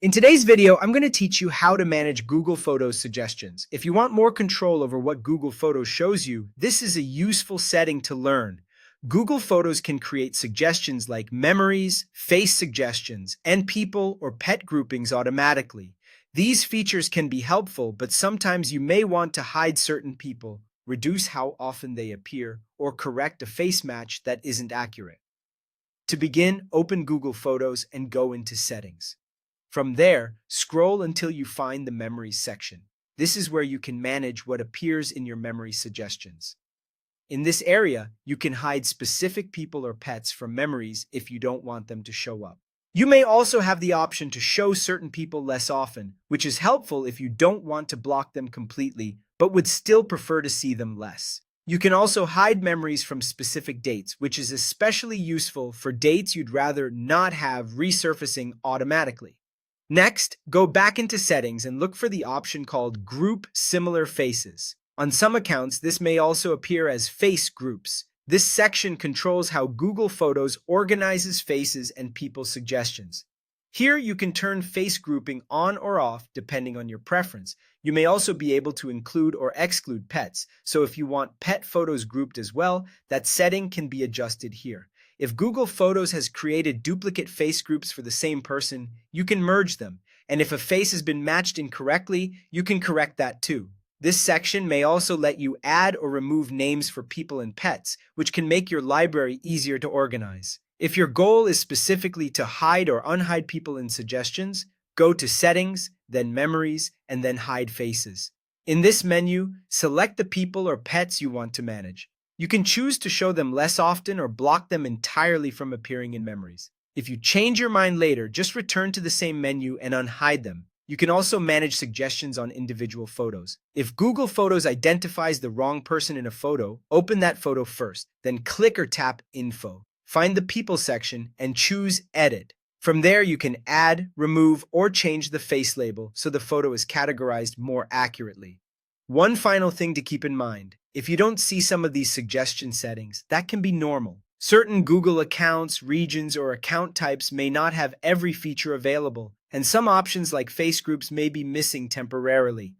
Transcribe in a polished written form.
In today's video, I'm going to teach you how to manage Google Photos suggestions. If you want more control over what Google Photos shows you, this is a useful setting to learn. Google Photos can create suggestions like memories, face suggestions, and people or pet groupings automatically. These features can be helpful, but sometimes you may want to hide certain people, reduce how often they appear, or correct a face match that isn't accurate. To begin, open Google Photos and go into Settings. From there, scroll until you find the Memories section. This is where you can manage what appears in your memory suggestions. In this area, you can hide specific people or pets from memories if you don't want them to show up. You may also have the option to show certain people less often, which is helpful if you don't want to block them completely, but would still prefer to see them less. You can also hide memories from specific dates, which is especially useful for dates you'd rather not have resurfacing automatically. Next, go back into Settings and look for the option called Group Similar Faces. On some accounts, this may also appear as Face Groups. This section controls how Google Photos organizes faces and people suggestions. Here, you can turn face grouping on or off depending on your preference. You may also be able to include or exclude pets, so if you want pet photos grouped as well, that setting can be adjusted here. If Google Photos has created duplicate face groups for the same person, you can merge them, and if a face has been matched incorrectly, you can correct that too. This section may also let you add or remove names for people and pets, which can make your library easier to organize. If your goal is specifically to hide or unhide people in suggestions, go to Settings, then Memories, and then Hide Faces. In this menu, select the people or pets you want to manage. You can choose to show them less often or block them entirely from appearing in memories. If you change your mind later, just return to the same menu and unhide them. You can also manage suggestions on individual photos. If Google Photos identifies the wrong person in a photo, open that photo first, then click or tap Info. Find the People section and choose Edit. From there, you can add, remove, or change the face label so the photo is categorized more accurately. One final thing to keep in mind. If you don't see some of these suggestion settings, that can be normal. Certain Google accounts, regions, or account types may not have every feature available, and some options like face groups may be missing temporarily.